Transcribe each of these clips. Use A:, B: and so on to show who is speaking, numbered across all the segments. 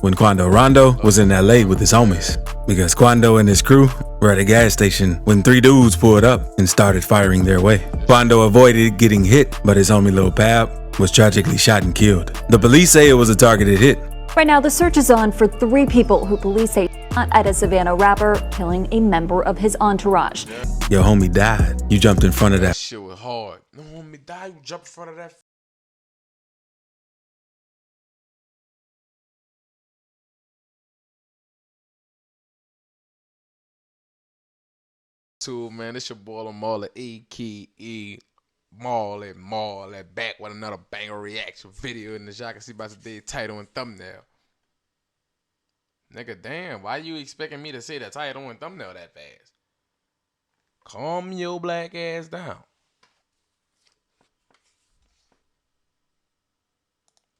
A: when Quando Rondo was in LA with his homies. Because Quando and his crew were at a gas station when 3 dudes pulled up and started firing their way. Quando avoided getting hit, but his homie Lil Pab was tragically shot and killed. The police say it was a targeted hit.
B: Right now, the search is on for 3 people who police say shot at a Savannah rapper, killing a member of his entourage.
A: Your homie died. You jumped in front of that.
C: Shit was hard. No homie died. You jumped in front of that. Too, man, it's your boy lahmally, A.K.E. Marley, back with another banger reaction video in the y'all can see by today's title and thumbnail. Nigga, damn, why you expecting me to say the title and thumbnail that fast? Calm your black ass down.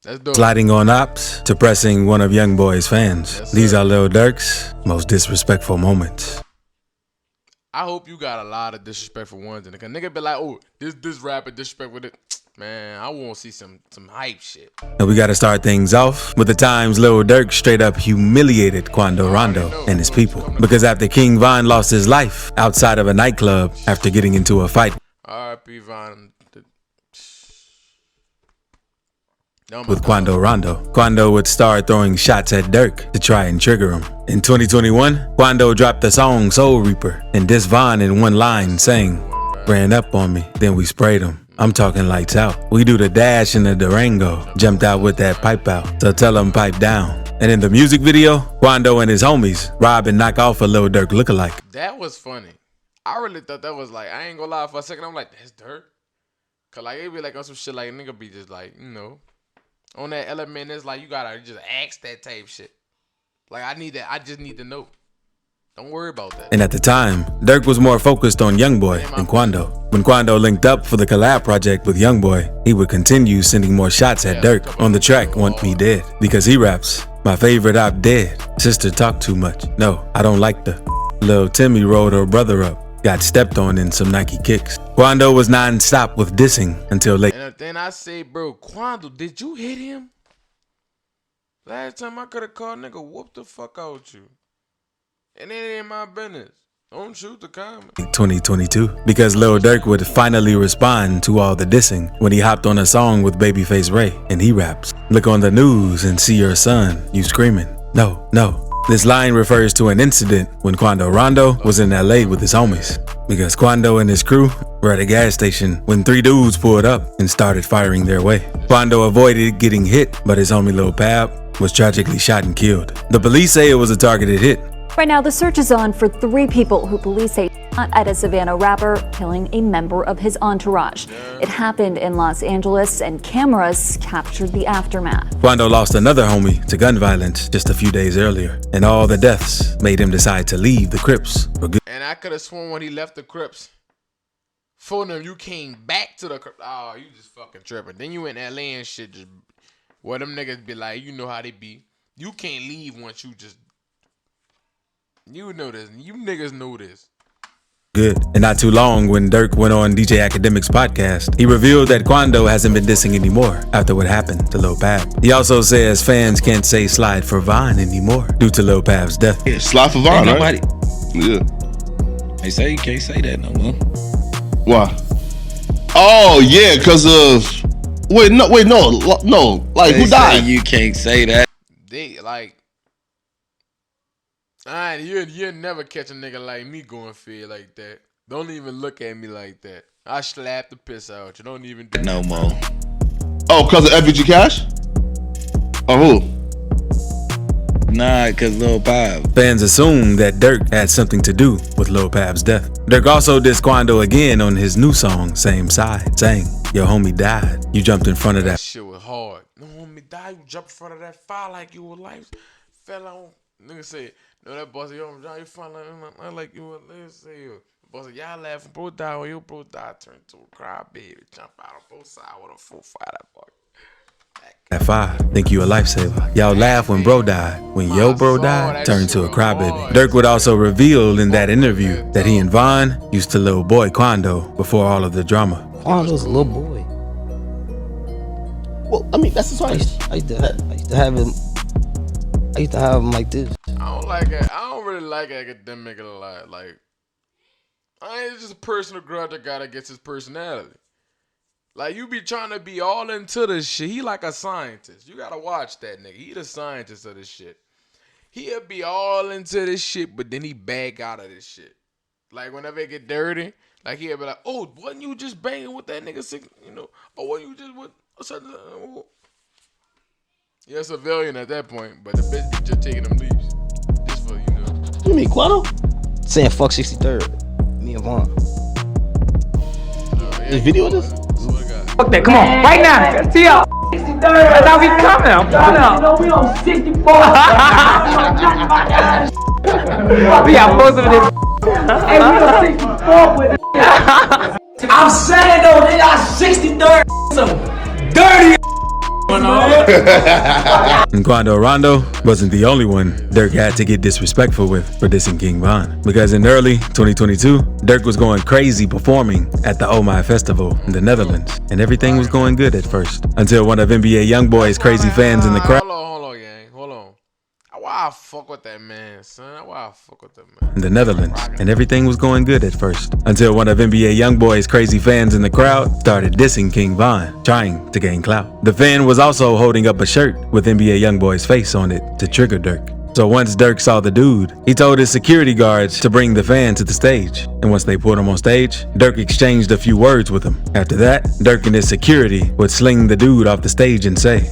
C: Let's do it.
A: Sliding on ops to pressing one of Young Boy's fans.
C: Yes,
A: These are Lil Durk's most disrespectful moments.
C: I hope you got a lot of disrespectful ones in it. Cause nigga be like, oh, this rapper disrespect with it. Man, I want to see some hype shit.
A: And we gotta start things off with the times Lil Durk straight up humiliated Quando Rondo and his people. Because after King Von lost his life outside of a nightclub after getting into a fight
C: R.I.P. Von.
A: with Quando Rondo, Quando would start throwing shots at Durk to try and trigger him. In 2021, Quando dropped the song Soul Reaper and dissed Von in one line saying, "Ran up on me, then we sprayed him. I'm talking lights out. We do the dash in the Durango, jumped out with that pipe out, so tell him pipe down." And in the music video, Quando and his homies rob and knock off a Lil Durk lookalike.
C: That was funny. I really thought that was like, I ain't gonna lie, for a second I'm like, that's Durk? Cause like it be like on some shit like nigga be just like, you know, on that element, it's like you gotta just ask that type shit. Like I just need to know. Don't worry about that.
A: And at the time, Durk was more focused on YoungBoy than Quando. When Quando linked up for the collab project with YoungBoy, he would continue sending more shots at Durk on the track Want Me Dead. Because he raps, "My favorite op dead. Sister talk too much. No, I don't like the." Lil Timmy rolled her brother up, got stepped on in some Nike kicks. Quando was non-stop with dissing until late.
C: And then I say, bro, Quando, did you hit him? Last time I could have called nigga, whoop the fuck out you. And it ain't my business. Don't shoot the comment.
A: 2022, because Lil Durk would finally respond to all the dissing when he hopped on a song with Babyface Ray and he raps, "Look on the news and see your son, you screaming. No, no." This line refers to an incident when Quando Rondo was in LA with his homies. Because Quando and his crew were at a gas station when 3 dudes pulled up and started firing their way. Quando avoided getting hit, but his homie Lil Pab was tragically shot and killed. The police say it was a targeted hit.
B: Right now, the search is on for 3 people who police say shot at a Savannah rapper, killing a member of his entourage. It happened in Los Angeles, and cameras captured the aftermath.
A: Quando lost another homie to gun violence just a few days earlier, and all the deaths made him decide to leave the Crips for good.
C: And I could have sworn when he left the Crips, for them, you came back to the Crips. Oh, you just fucking tripping. Then you in LA and shit, just where them niggas be like, you know how they be. You can't leave once you just. You know this. You niggas know this.
A: Good. And not too long, when Durk went on DJ Academic's podcast, he revealed that Quando hasn't been dissing anymore after what happened to Lil Pab. He also says fans can't say slide for Von anymore due to Lil Pab's death.
D: Yeah, slide for Von, right? Yeah.
E: They say you can't say that no more.
D: Why? Oh yeah, because of no. Like
E: They
D: who died?
E: You can't say that.
C: They like. Alright, you'll never catch a nigga like me going fed like that. Don't even look at me like that. I slap the piss out you. Don't even do
E: No more.
D: Oh, because of FBG Cash? Or who?
E: Nah, cause Lil Pab.
A: Fans assume that Durk had something to do with Lil Pab's death. Durk also dissed Quando again on his new song, Same Side, saying, "Your homie died. You jumped in front of that."
C: Shit was hard. No homie died. You jumped in front of that fire like you were life. Fell on. Nigga said, no, that boss, yo, you fell like you were, let's say, boss, y'all laughing, bro died. When your bro died, turned to a crybaby. Jump out on both sides with a full fire, that boy.
A: At 5, think you a lifesaver. Y'all laugh when bro died. When yo bro died, turned to a crybaby. Durk would also reveal in that interview that he and Von used to Lil Boy Quando before all of the drama.
F: Quando's a little boy.
D: Well, I mean, that's his wife.
F: I used to have him. I I used to have them like this.
C: I don't like it. I don't really like academic a lot. Like, it's just a personal grudge that got against his personality. Like, you be trying to be all into this shit. He like a scientist. You gotta watch that nigga. He the scientist of this shit. He'll be all into this shit, but then he back out of this shit. Like, whenever it get dirty, like, he'll be like, oh, wasn't you just banging with that nigga? You know, or wasn't you just with something? You're a civilian at that point, but the bitch be just taking them leaves. Just for, you know.
F: You mean Quando? Saying fuck 63rd. Me and Vaughn. There's video of this?
G: Fuck that, come on, right now. Let's see y'all. 63rd. That's how we coming. I'm coming up. You know, we on 64. We got most of this. Hey, we on 64 with it. I'm saying though, they got 63rd. Some dirty.
A: And Quando Rondo wasn't the only one Durk had to get disrespectful with for dissing King Von. Because in early 2022, Durk was going crazy performing at the Oh My Festival in the Netherlands. And everything was going good at first, until one of NBA YoungBoy's crazy fans in the crowd
C: Hold on, gang. Hold on. Why I fuck with that man, son? Why I fuck with that man?
A: in the Netherlands. And everything was going good at first, until one of NBA YoungBoy's crazy fans in the crowd started dissing King Von, trying to gain clout. The fan was also holding up a shirt with NBA YoungBoy's face on it to trigger Durk. So once Durk saw the dude, he told his security guards to bring the fan to the stage. And once they put him on stage, Durk exchanged a few words with him. After that, Durk and his security would sling the dude off the stage and say,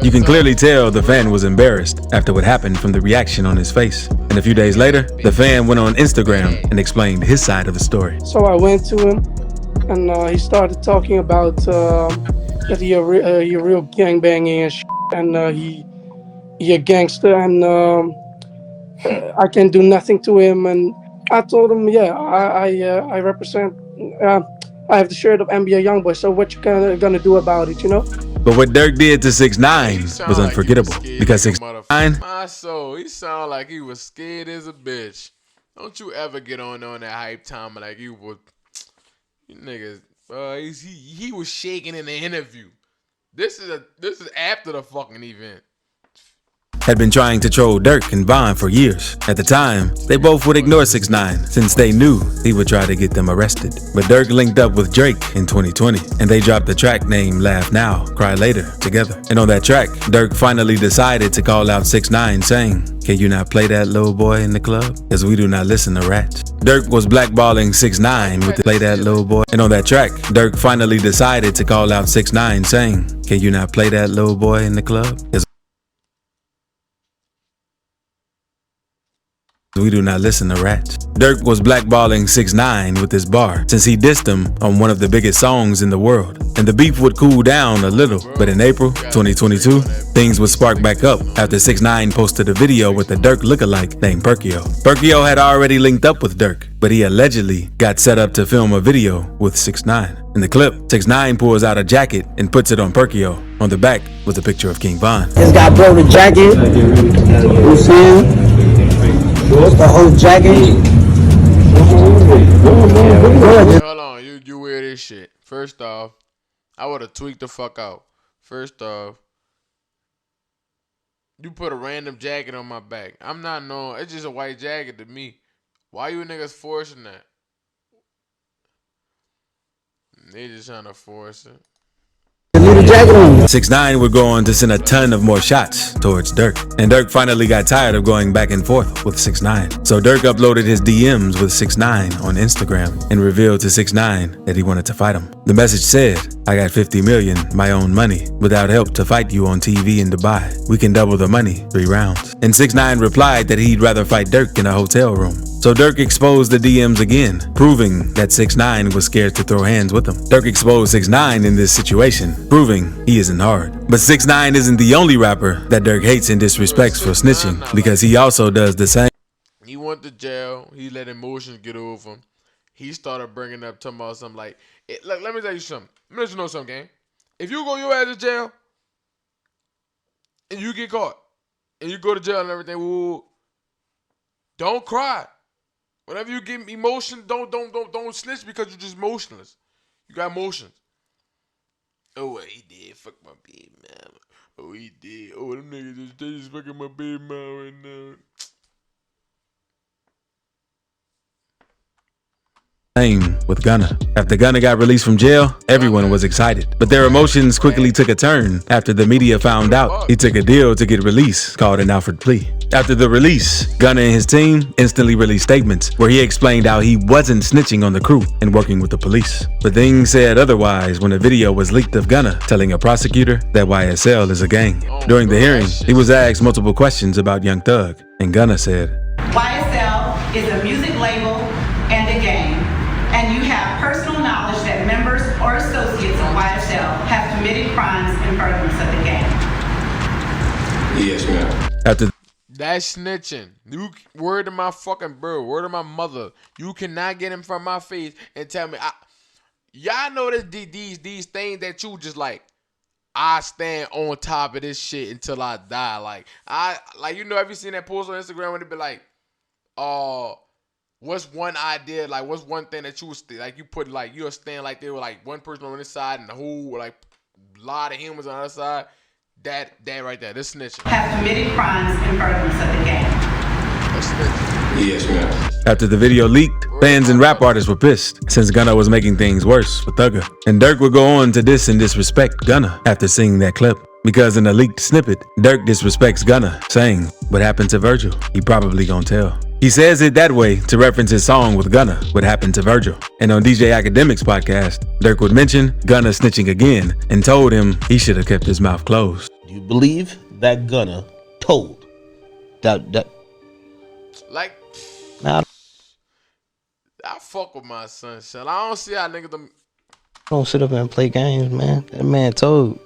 A: you can clearly tell the fan was embarrassed after what happened from the reaction on his face. And a few days later, the fan went on Instagram and explained his side of the story.
H: So I went to him, and he started talking about that he a real gangbanging and shit, and he a gangster, and I can do nothing to him. And I told him, yeah, I represent. I have the shirt of NBA YoungBoy. So what you gonna do about it, you know?
A: But what Durk did to 6ix9ine was unforgettable, because 6ix9ine,
C: my soul, he sounded like he was scared as a bitch. Don't you ever get on that hype time like you would. You niggas, he was shaking in the interview. This is after the fucking event.
A: had been trying to troll Durk and Von for years. At the time, they both would ignore 6ix9ine since they knew he would try to get them arrested. But Durk linked up with Drake in 2020, and they dropped a track named Laugh Now, Cry Later together. And on that track, Durk finally decided to call out 6ix9ine saying, "Can you not play that little boy in the club? Cause we do not listen to rats." Durk was blackballing 6ix9ine with the "Play That Little Boy." And on that track, Durk finally decided to call out 6ix9ine saying, "Can you not play that little boy in the club? Cause we do not listen to rats." Durk was blackballing 6ix9ine with this bar since he dissed him on one of the biggest songs in the world. And the beef would cool down a little, but in April 2022, things would spark back up after 6ix9ine posted a video with a Durk lookalike named Perkio. Perkio had already linked up with Durk, but he allegedly got set up to film a video with 6ix9ine. In the clip, 6ix9ine pulls out a jacket and puts it on Perkio. On the back was a picture of King Von.
F: This guy broke the jacket. You see him? The whole jacket.
C: Hold on, you wear this shit. First off, I would have tweaked the fuck out. First off, you put a random jacket on my back. I'm not knowing. It's just a white jacket to me. Why you niggas forcing that? They just trying to force it.
A: 6ix9ine would go on to send a ton of more shots towards Durk. And Durk finally got tired of going back and forth with 6ix9ine. So Durk uploaded his DMs with 6ix9ine on Instagram and revealed to 6ix9ine that he wanted to fight him. The message said, "I got 50 million, my own money, without help to fight you on TV in Dubai. We can double the money, 3 rounds. And 6ix9ine replied that he'd rather fight Durk in a hotel room. So Durk exposed the DMs again, proving that 6ix9ine was scared to throw hands with him. Durk exposed 6ix9ine in this situation, proving he isn't hard. But 6ix9ine isn't the only rapper that Durk hates and disrespects for snitching, because he also does the same.
C: He went to jail. He let emotions get over him. He started bringing up, talking about something like, look, let me tell you something. Let me let you know something, gang. If you go your ass to jail, and you get caught, and you go to jail and everything, woo, don't cry. Whenever you get emotion, don't snitch because you're just emotionless. You got emotions. Oh, what he did? Fuck my baby mama. Oh, he did. Oh, them niggas they just fucking my baby mama right now.
A: Same with Gunna. After Gunna got released from jail, everyone was excited. But their emotions quickly took a turn after the media found out he took a deal to get released called an Alfred plea. After the release, Gunna and his team instantly released statements where he explained how he wasn't snitching on the crew and working with the police. But things said otherwise when a video was leaked of Gunna telling a prosecutor that YSL is a gang. During the hearing, he was asked multiple questions about Young Thug, and Gunna said,
I: YSL is a music label and a gang, and you have personal knowledge that members or associates of YSL have committed crimes in furtherance of the gang.
E: Yes, ma'am.
A: after
C: That's snitching. You word to my fucking bro, word to my mother. You cannot get in front of my face and tell me, y'all know this these things that you just like. I stand on top of this shit until I die. Like have you seen that post on Instagram when it be like, what's one idea? Like, what's one thing that you would like? You put like you'll stand like there with like one person on this side and the whole like lot of humans on the other side. That right there, this snitching.
I: Have committed crimes in furtherance of the gang.
C: That's snitching.
E: Yes, ma'am.
A: After the video leaked, fans and rap artists were pissed since Gunna was making things worse for Thugger. And Durk would go on to diss and disrespect Gunna after seeing that clip. Because in a leaked snippet, Durk disrespects Gunna, saying, "What happened to Virgil? He probably gonna tell." He says it that way to reference his song with Gunna, "What Happened to Virgil." And on DJ Academic's podcast, Durk would mention Gunna snitching again and told him he should have kept his mouth closed.
J: Do you believe that Gunna told that
C: Like,
J: now
C: I fuck with my son, son. I don't see how niggas them.
J: don't sit up and play games, man. That man told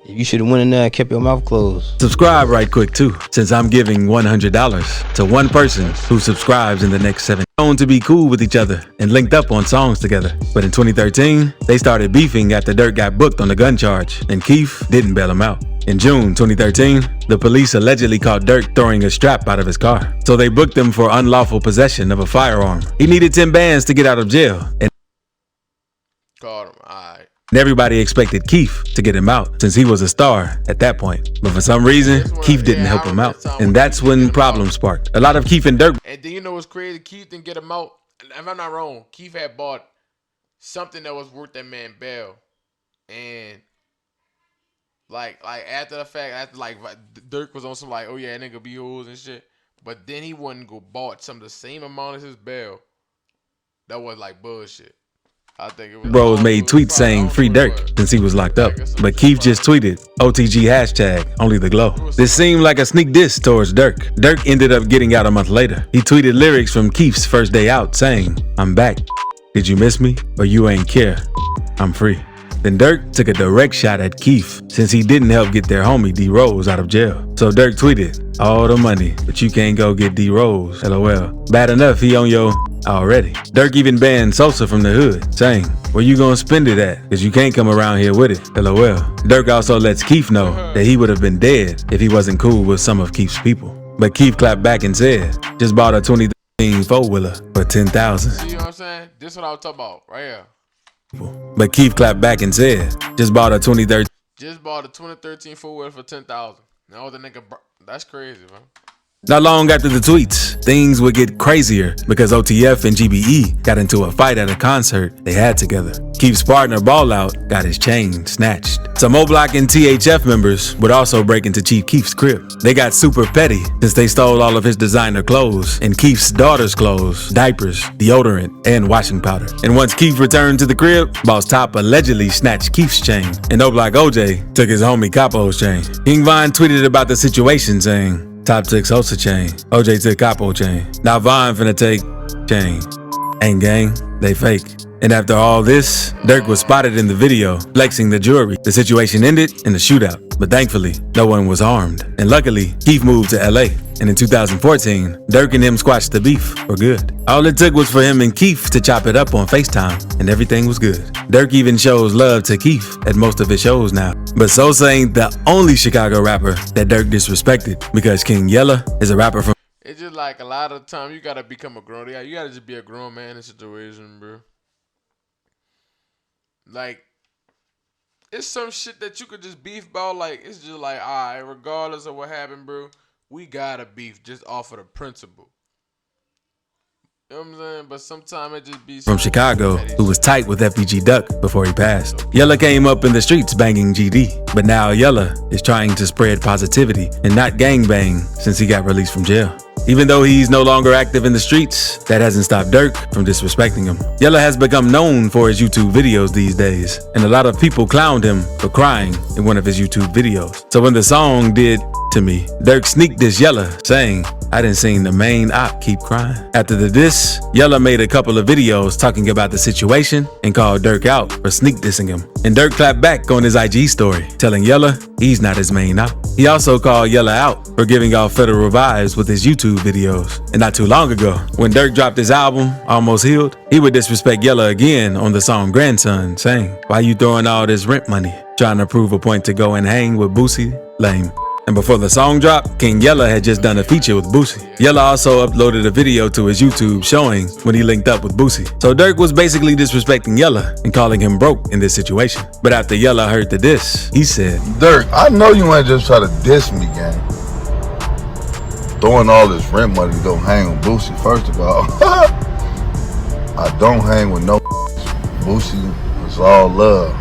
J: you should have went in there and kept your mouth closed.
A: Subscribe right quick too, since I'm giving $100 to one person who subscribes in the next 7 days. Known to be cool with each other and linked up on songs together. But in 2013, they started beefing after Durk got booked on the gun charge, and Keith didn't bail him out. In June 2013, the police allegedly caught Durk throwing a strap out of his car. So they booked him for unlawful possession of a firearm. He needed 10 bands to get out of jail, and
C: Called him. Alright.
A: everybody expected Keith to get him out since he was a star at that point. But for some reason, Keith didn't help him out. And that's when problems sparked. A lot of Keith and Durk
C: And then you know what's crazy? Keith didn't get him out. If I'm not wrong, Keith had bought something that was worth that man bail. And like after the fact, after like Durk was on some like, oh yeah, nigga be hoes and shit. But then he wouldn't go bought some of the same amount as his bail. That was like bullshit. I think it was
A: Bros made tweets saying free Durk since he was locked up. But Keith just tweeted OTG hashtag only the glow. This seemed like a sneak diss towards Durk. Durk ended up getting out a month later. He tweeted lyrics from Keith's first day out saying, "I'm back. Did you miss me? Or you ain't care? I'm free." Then Durk took a direct shot at Keith since he didn't help get their homie D Rose out of jail. So Durk tweeted, "All the money, but you can't go get D Rose, LOL. Bad enough he on your already." Durk even banned Sosa from the hood, saying, "Where you gonna spend it at? Cause you can't come around here with it, LOL." Durk also lets Keith know that he would have been dead if he wasn't cool with some of Keith's people. But Keith clapped back and said, "Just bought a 2013 four-wheeler for $10,000.
C: See what I'm saying? This is what I was talking about right here.
A: But Keith clapped back and said, "Just bought a 2013.
C: Just bought a 2013 4-wheel for $10,000. Now the nigga, that's crazy, man.
A: Not long after the tweets, things would get crazier because OTF and GBE got into a fight at a concert they had together. Keith's partner Ball Out got his chain snatched. Some O-Block and THF members would also break into Chief Keef's crib. They got super petty since they stole all of his designer clothes and Keith's daughter's clothes, diapers, deodorant, and washing powder. And once Keith returned to the crib, Boss Top allegedly snatched Keith's chain, and O-Block OJ took his homie Capo's chain. King Von tweeted about the situation saying, "Top took Sosa chain, OJ took Capo chain. Now Von finna take chain. Ain't gang, they fake." And after all this, Durk was spotted in the video, flexing the jewelry. The situation ended in a shootout, but thankfully, no one was harmed. And luckily, Keith moved to LA. And in 2014, Durk and him squashed the beef for good. All it took was for him and Keith to chop it up on FaceTime, and everything was good. Durk even shows love to Keith at most of his shows now. But Sosa ain't the only Chicago rapper that Durk disrespected, because King Yella is a rapper from.
C: It's just like a lot of the time you gotta become a grown. You gotta just be a grown man in a situation, bro. Like, it's some shit that you could just beef about. Like, it's just like, all right, regardless of what happened, bro, we gotta beef just off of the principle. You know what I'm saying? But sometimes it just be
A: from Chicago, who was tight with FBG Duck before he passed. Yella came up in the streets banging GD, but now Yella is trying to spread positivity and not gangbang since he got released from jail. Even though he's no longer active in the streets, that hasn't stopped Durk from disrespecting him. Yella has become known for his YouTube videos these days, and a lot of people clowned him for crying in one of his YouTube videos. So when the song did to me, Durk sneaked diss Yella, saying, "I done seen the main op keep crying." After the diss, Yella made a couple of videos talking about the situation and called Durk out for sneak dissing him. And Durk clapped back on his IG story, telling Yella he's not his main op. He also called Yella out for giving off federal vibes with his YouTube videos. And not too long ago, when Durk dropped his album, Almost Healed, he would disrespect Yella again on the song Grandson, saying, "Why you throwing all this rent money? Trying to prove a point to go and hang with Boosie? Lame." And before the song dropped, King Yella had just done a feature with Boosie. Yella also uploaded a video to his YouTube showing when he linked up with Boosie. So Durk was basically disrespecting Yella and calling him broke in this situation. But after Yella heard the diss, he said,
K: "Durk, I know you ain't just try to diss me, gang. Throwing all this rent money don't hang with Boosie, first of all. I don't hang with no Boosie. It's all love.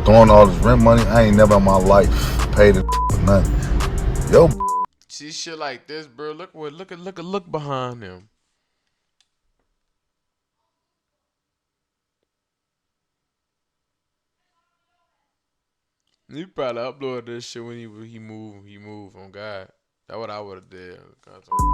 K: Throwing all this rent money, I ain't never in my life paid it for nothing. Yo,
C: see shit like this, bro. Look behind him. He probably uploaded this shit when he moved on God. That's what I would have did.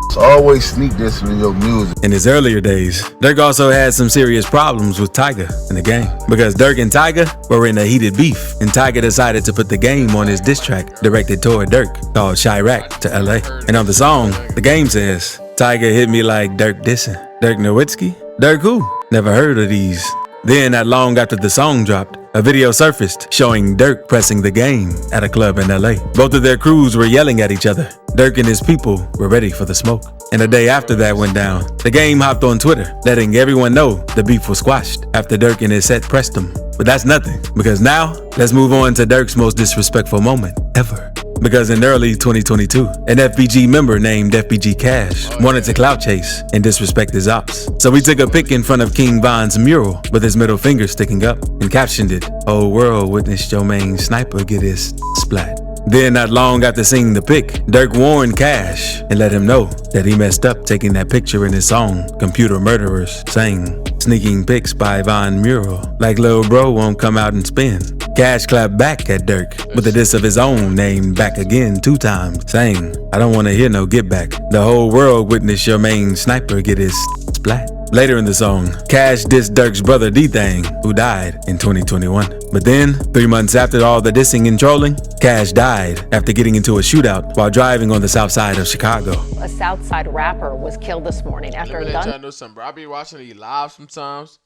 K: It's always sneak dissing in your music.
A: In his earlier days, Durk also had some serious problems with Tyga in the game, because Durk and Tyga were in a heated beef, and Tyga decided to put the game on his diss track directed toward Durk called Chirac to LA. And on the song, the game says, "Tyga hit me like Durk dissing. Dirk Nowitzki? Durk who? Never heard of these." Then, not long after the song dropped, a video surfaced showing Durk pressing the game at a club in LA. Both of their crews were yelling at each other. Durk and his people were ready for the smoke. And the day after that went down, the game hopped on Twitter, letting everyone know the beef was squashed after Durk and his set pressed him. But that's nothing, because now, let's move on to Durk's most disrespectful moment ever. Because in early 2022, an FBG member named FBG Cash wanted to clout chase and disrespect his ops. So he took a pic in front of King Von's mural with his middle finger sticking up and captioned it, "Whole world witnessed your main sniper get his splat." Then, not long after seeing the pic, Durk warned Cash and let him know that he messed up taking that picture in his song, Computer Murderers, saying, "Sneaking pics by Von mural, like Lil Bro won't come out and spin." Cash clapped back at Durk with a diss of his own named Back Again 2 times, saying, "I don't want to hear no get back. The whole world witnessed your main sniper get his splat." Later in the song, Cash dissed Durk's brother D-Thang, who died in 2021. But then, 3 months after all the dissing and trolling, Cash died after getting into a shootout while driving on the south side of Chicago.
L: A south side rapper was killed this morning after a gun.
C: I know something, bro. I be watching these live sometimes.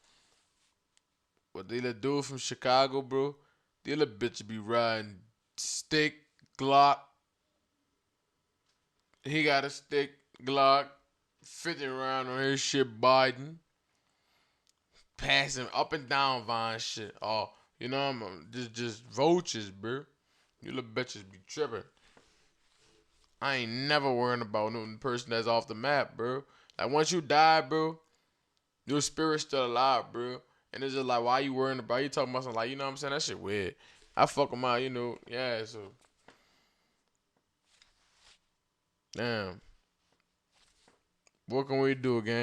C: What they little dude from Chicago, bro? The little bitch be riding stick, Glock. He got a stick, Glock, 50 around on his shit, Biden. Passing up and down Vine shit. Oh, you know, I'm just vultures, bro. You little bitches be tripping. I ain't never worrying about no person that's off the map, bro. Like, once you die, bro, your spirit's still alive, bro. And it's just like, why you worrying about? You talking about something like, you know what I'm saying? That shit weird. I fuck them out, you know. Yeah, so. Damn. What can we do, gang?